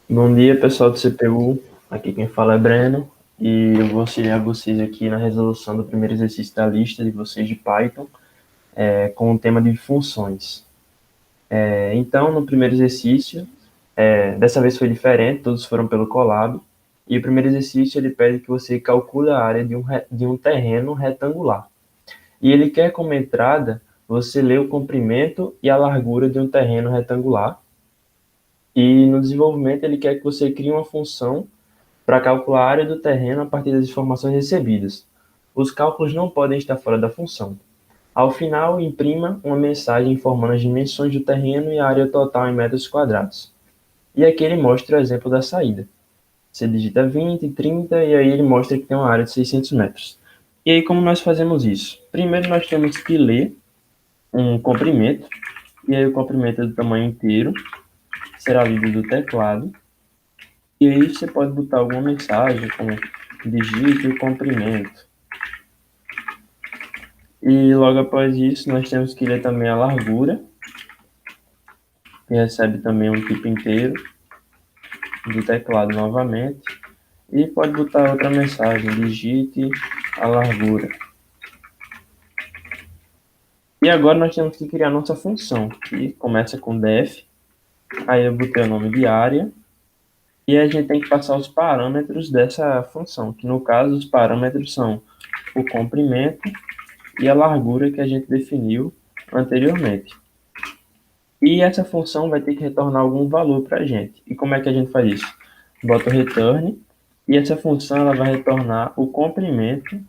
Bom dia, pessoal do CPU. Aqui quem fala é Breno e eu vou auxiliar vocês aqui na resolução do primeiro exercício da lista de vocês de Python com o tema de funções. Então, no primeiro exercício, dessa vez foi diferente, todos foram pelo Colab, e o primeiro exercício ele pede que você calcule a área de um terreno retangular. E ele quer como entrada você ler o comprimento e a largura de um terreno retangular, e no desenvolvimento ele quer que você crie uma função para calcular a área do terreno a partir das informações recebidas. Os cálculos não podem estar fora da função. Ao final, imprima uma mensagem informando as dimensões do terreno e a área total em metros quadrados. E aqui ele mostra o exemplo da saída. Você digita 20, 30 e aí ele mostra que tem uma área de 600 metros. E aí como nós fazemos isso? Primeiro nós temos que ler um comprimento, e aí o comprimento é do tamanho inteiro, será lido do teclado. E aí você pode botar alguma mensagem como digite o comprimento. E logo após isso, nós temos que ler também a largura, que recebe também um tipo inteiro do teclado novamente. E pode botar outra mensagem, digite a largura. E agora nós temos que criar nossa função, que começa com def. Aí eu botei o nome de área. E a gente tem que passar os parâmetros dessa função, que no caso os parâmetros são o comprimento e a largura que a gente definiu anteriormente. E essa função vai ter que retornar algum valor para a gente. E como é que a gente faz isso? Bota o return, e essa função ela vai retornar o comprimento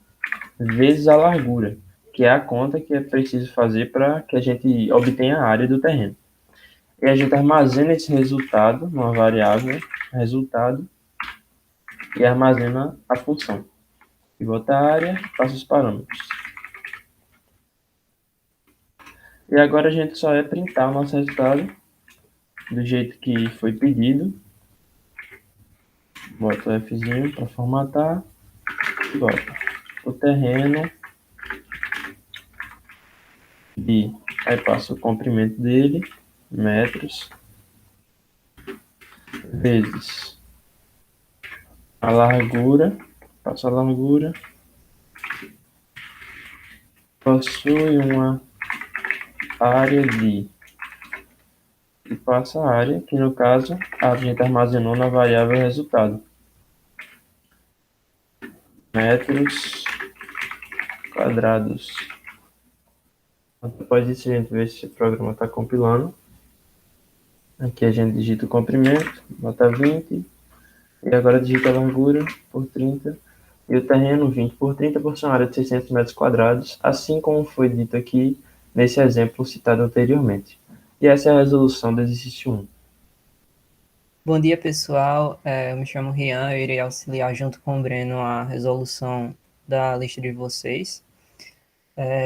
vezes a largura, que é a conta que é preciso fazer para que a gente obtenha a área do terreno. E a gente armazena esse resultado numa variável, resultado, e armazena a função. E bota a área, passa os parâmetros. E agora a gente só é printar o nosso resultado do jeito que foi pedido. Bota o Fzinho para formatar. E bota o terreno. E aí passa o comprimento dele, metros, vezes a largura. Passa a largura. Possui uma área de... E passa a área, que no caso a gente armazenou na variável resultado. Metros quadrados. Depois disso a gente vê se o programa está compilando. Aqui a gente digita o comprimento, bota 20, e agora digita a largura por 30, e o terreno 20 por 30 por ser uma área de 600 metros quadrados, assim como foi dito aqui nesse exemplo citado anteriormente. E essa é a resolução do exercício 1. Bom dia, pessoal. Eu me chamo Rian, eu irei auxiliar junto com o Breno a resolução da lista de vocês.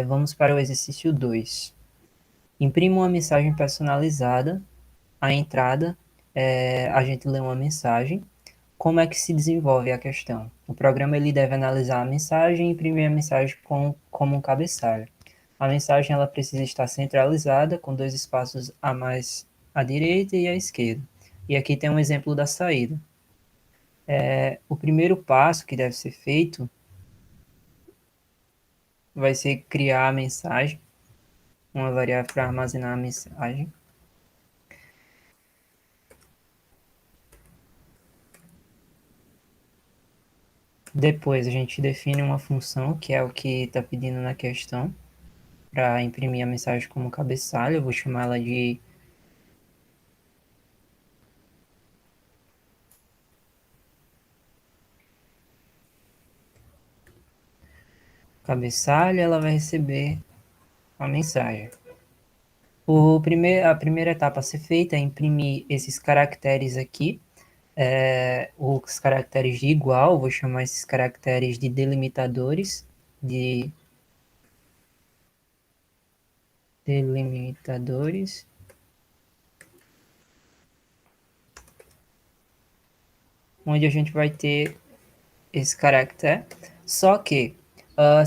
Vamos para o exercício 2. Imprima uma mensagem personalizada. A entrada, a gente lê uma mensagem. Como é que se desenvolve a questão? O programa ele deve analisar a mensagem e imprimir a mensagem como um cabeçalho. A mensagem ela precisa estar centralizada, com dois espaços a mais à direita e à esquerda. E aqui tem um exemplo da saída. O primeiro passo que deve ser feito vai ser criar a mensagem, uma variável para armazenar a mensagem. Depois a gente define uma função, que é o que está pedindo na questão, para imprimir a mensagem como cabeçalho. Eu vou chamá-la de cabeçalho, ela vai receber a mensagem. A primeira etapa a ser feita é imprimir esses caracteres aqui, os caracteres de igual, vou chamar esses caracteres de delimitadores, de delimitadores, onde a gente vai ter esse caractere, só que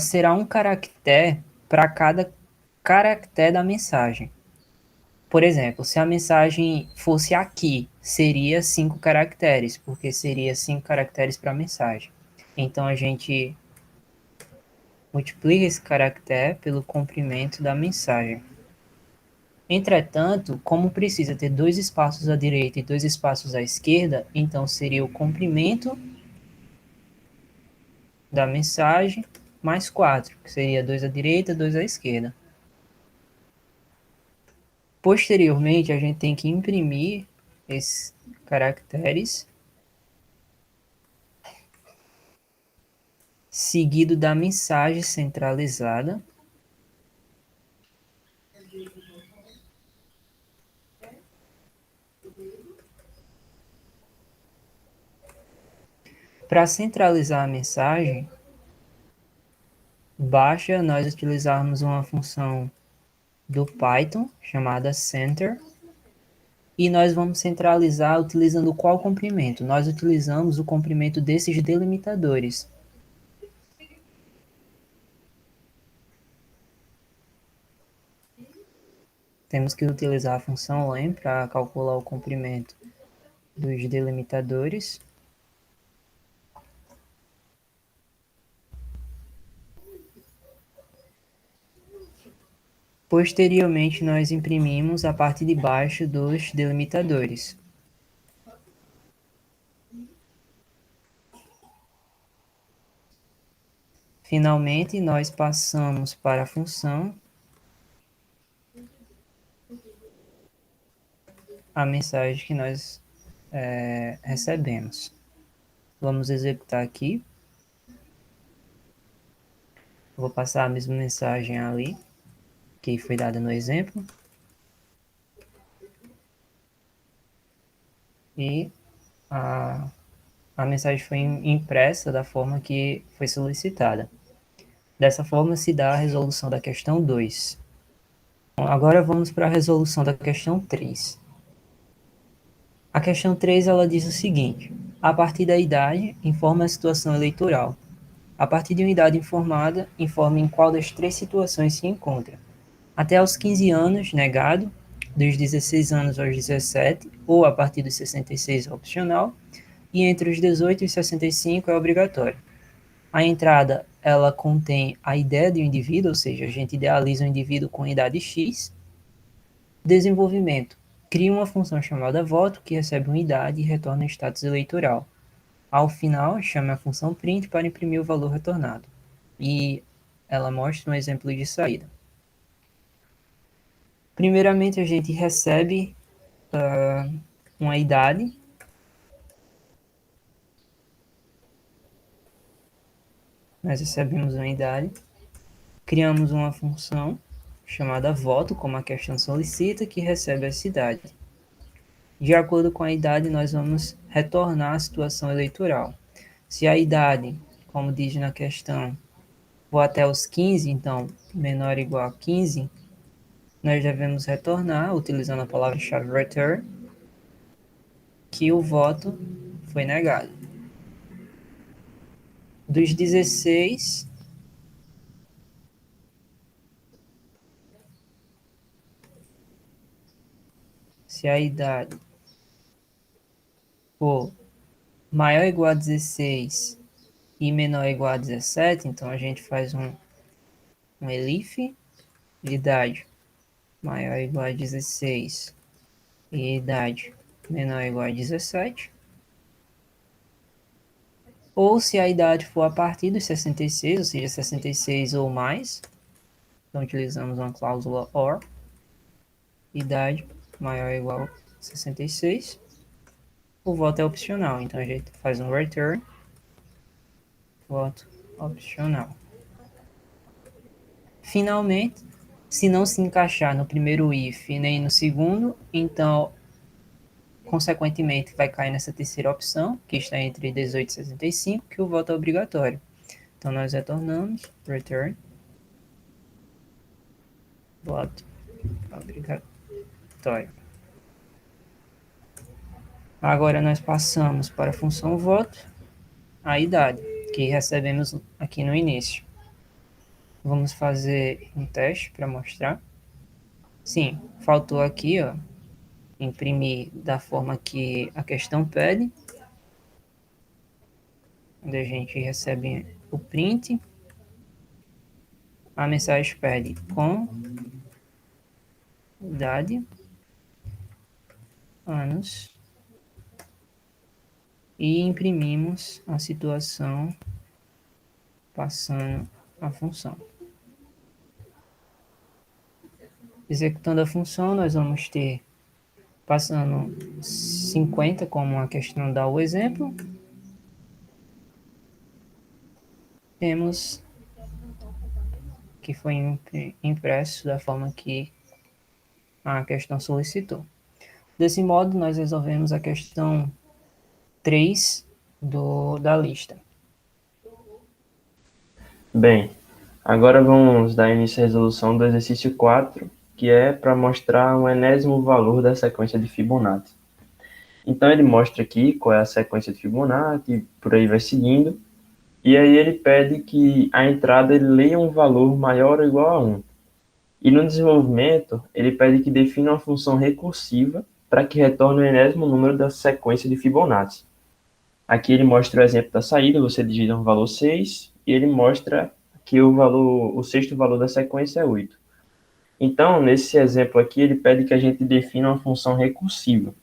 será um caractere para cada caractere da mensagem. Por exemplo, se a mensagem fosse aqui, seria 5 caracteres, porque seria 5 caracteres para a mensagem. Então, a gente multiplica esse caractere pelo comprimento da mensagem. Entretanto, como precisa ter 2 espaços à direita e 2 espaços à esquerda, então seria o comprimento da mensagem mais 4, que seria 2 à direita e 2 à esquerda. Posteriormente, a gente tem que imprimir esses caracteres seguido da mensagem centralizada para centralizar a mensagem. Basta nós utilizarmos uma função do Python chamada center e nós vamos centralizar utilizando qual comprimento? Nós utilizamos o comprimento desses delimitadores. Temos que utilizar a função len para calcular o comprimento dos delimitadores. Posteriormente, nós imprimimos a parte de baixo dos delimitadores. Finalmente, nós passamos para a função a mensagem que nós recebemos. Vamos executar aqui. Vou passar a mesma mensagem ali, que foi dada no exemplo. E a mensagem foi impressa da forma que foi solicitada. Dessa forma se dá a resolução da questão 2. Bom, agora vamos para a resolução da questão 3. A questão 3 ela diz o seguinte: a partir da idade, informa a situação eleitoral. A partir de uma idade informada, informe em qual das 3 situações se encontra. Até aos 15 anos, negado, dos 16 anos aos 17, ou a partir dos 66 é opcional, e entre os 18 e os 65 é obrigatório. A entrada, ela contém a ideia de um indivíduo, ou seja, a gente idealiza um indivíduo com idade X. Desenvolvimento, cria uma função chamada voto, que recebe uma idade e retorna um status eleitoral. Ao final, chame a função print para imprimir o valor retornado. E ela mostra um exemplo de saída. Primeiramente, a gente recebe uma idade. Nós recebemos uma idade. Criamos uma função chamada voto, como a questão solicita, que recebe essa idade. De acordo com a idade, nós vamos retornar a situação eleitoral. Se a idade, como diz na questão, for até os 15, então menor ou igual a 15, nós devemos retornar, utilizando a palavra-chave return, que o voto foi negado. Dos 16 se a idade for maior ou igual a 16 e menor ou igual a 17, então a gente faz um elif, idade maior ou igual a 16 e idade menor ou igual a 17. Ou se a idade for a partir dos 66, ou seja, 66 ou mais, então utilizamos uma cláusula OR, idade maior ou igual a 66. O voto é opcional, então a gente faz um return, voto opcional. Finalmente, se não se encaixar no primeiro if nem no segundo, então, consequentemente, vai cair nessa terceira opção, que está entre 18 e 65, que o voto é obrigatório. Então, nós retornamos, return, voto obrigatório. Agora, nós passamos para a função voto, a idade, que recebemos aqui no início. Vamos fazer um teste para mostrar. Sim, faltou aqui, ó, imprimir da forma que a questão pede, onde a gente recebe o print, a mensagem pede com idade, anos, e imprimimos a situação passando a função. Executando a função, nós vamos ter passando 50, como a questão dá o exemplo. Temos que foi impresso da forma que a questão solicitou. Desse modo, nós resolvemos a questão 3 da lista. Bem, agora vamos dar início à resolução do exercício 4, que é para mostrar um enésimo valor da sequência de Fibonacci. Então ele mostra aqui qual é a sequência de Fibonacci, por aí vai seguindo, e aí ele pede que a entrada ele leia um valor maior ou igual a 1. E no desenvolvimento, ele pede que defina uma função recursiva para que retorne o enésimo número da sequência de Fibonacci. Aqui ele mostra o exemplo da saída, você digita um valor 6, e ele mostra que o sexto valor da sequência é 8. Então, nesse exemplo aqui, ele pede que a gente defina uma função recursiva.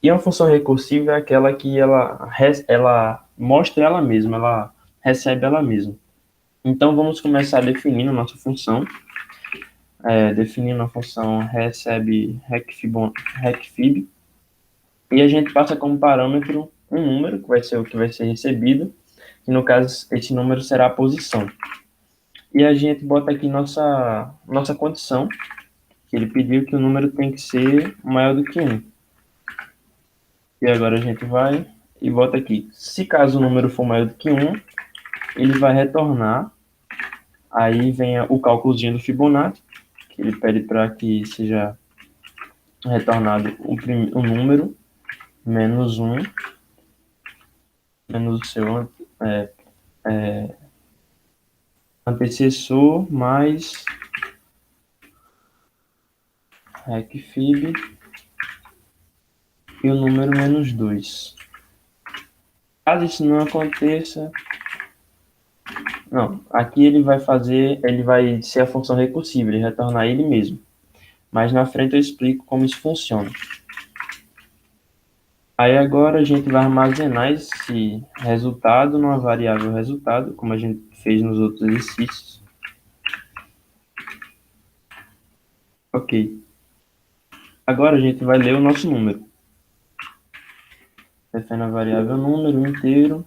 E uma função recursiva é aquela que ela mostra ela mesma, ela recebe ela mesma. Então, vamos começar definindo a nossa função. Definindo a função recebe recfib, e a gente passa como parâmetro um número, que vai ser o que vai ser recebido, e no caso, esse número será a posição. E a gente bota aqui nossa condição, que ele pediu que o número tem que ser maior do que 1. E agora a gente vai e bota aqui. Se caso o número for maior do que 1, ele vai retornar. Aí vem o cálculozinho do Fibonacci, que ele pede para que seja retornado um número menos 1, menos o seu antecessor, mais recfib e o número menos 2. Caso isso não aconteça, não, aqui ele vai ser a função recursiva, ele retornar ele mesmo. Mas na frente eu explico como isso funciona. Aí agora a gente vai armazenar esse resultado numa variável resultado, como a gente fez nos outros exercícios. Ok. Agora a gente vai ler o nosso número. Define a variável número inteiro.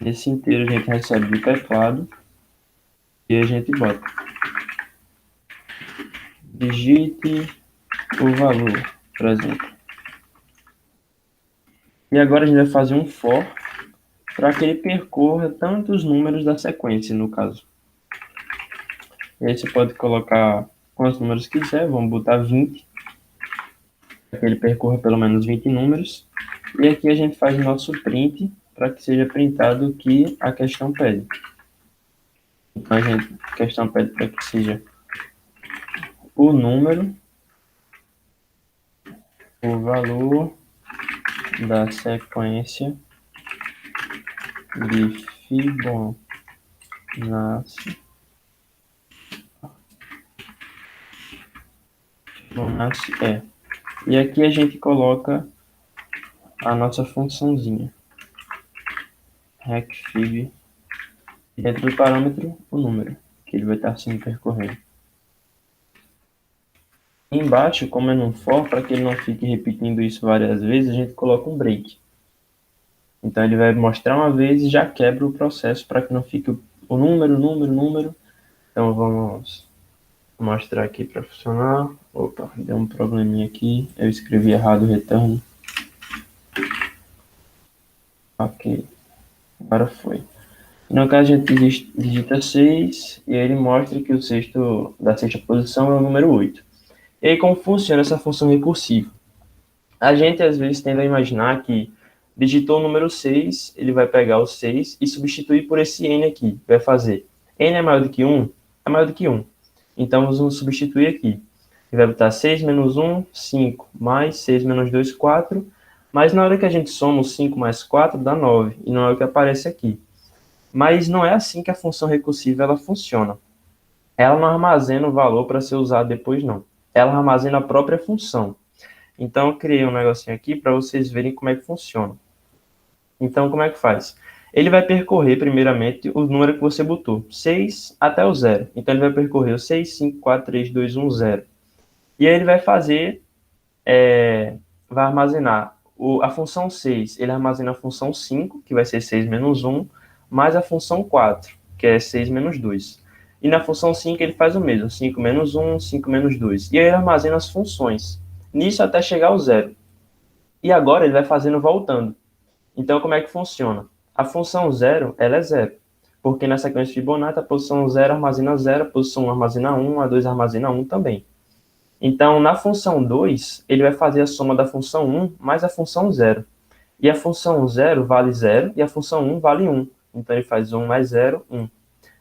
Esse inteiro a gente recebe do teclado. E a gente bota. Digite o valor, por exemplo. E agora a gente vai fazer um for para que ele percorra tantos números da sequência, no caso. E aí você pode colocar quantos números quiser, vamos botar 20, para que ele percorra pelo menos 20 números. E aqui a gente faz o nosso print para que seja printado o que a questão pede. Então a questão pede para que seja o número, o valor da sequência de Fibonacci. E aqui a gente coloca a nossa funçãozinha recfib, dentro do parâmetro o número que ele vai estar assim percorrendo. Embaixo, como é num for, para que ele não fique repetindo isso várias vezes, a gente coloca um break. Então ele vai mostrar uma vez e já quebra o processo para que não fique o número. Então vamos mostrar aqui para funcionar. Opa, deu um probleminha aqui. Eu escrevi errado o return. Ok, agora foi. No caso a gente digita 6 e aí ele mostra que da sexta posição é o número 8. E aí como funciona essa função recursiva? A gente às vezes tende a imaginar que digitou o número 6, ele vai pegar o 6 e substituir por esse n aqui. Vai fazer n é maior do que 1? É maior do que 1. Então vamos substituir aqui. Ele vai botar 6 menos 1, 5, mais 6 menos 2, 4. Mas na hora que a gente soma o 5 mais 4, dá 9. E não é o que aparece aqui. Mas não é assim que a função recursiva ela funciona. Ela não armazena o valor para ser usado depois, não. Ela armazena a própria função. Então, eu criei um negocinho aqui para vocês verem como é que funciona. Então, como é que faz? Ele vai percorrer, primeiramente, o número que você botou, 6 até o zero. Então, ele vai percorrer o 6, 5, 4, 3, 2, 1, 0. E aí ele vai fazer, vai armazenar a função 6, ele armazena a função 5, que vai ser 6 menos 1, mais a função 4, que é 6 menos 2. E na função 5 ele faz o mesmo, 5 menos 1, 5 menos 2. E aí ele armazena as funções, nisso até chegar ao zero. E agora ele vai fazendo voltando. Então, como é que funciona? A função zero, ela é zero. Porque na sequência de Fibonacci, a posição zero armazena zero, a posição 1 armazena 1, a 2 armazena 1 também. Então, na função 2, ele vai fazer a soma da função 1 mais a função zero. E a função zero vale zero e a função 1 vale 1. Então, ele faz 1 mais 0, 1.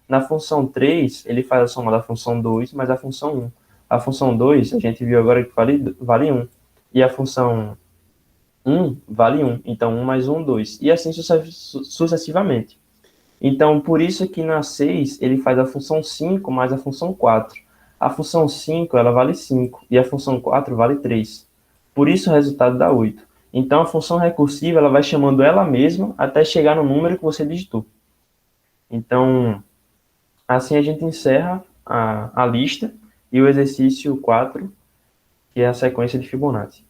Na função 3, ele faz a soma da função 2 mais a função 1. A função 2, a gente viu agora que vale 1. E a função 1 vale 1. Então, 1 mais 1, 2. E assim sucessivamente. Então, por isso que na 6, ele faz a função 5 mais a função 4. A função 5, ela vale 5. E a função 4 vale 3. Por isso, o resultado dá 8. Então, a função recursiva, ela vai chamando ela mesma até chegar no número que você digitou. Então, assim a gente encerra a lista e o exercício 4, que é a sequência de Fibonacci.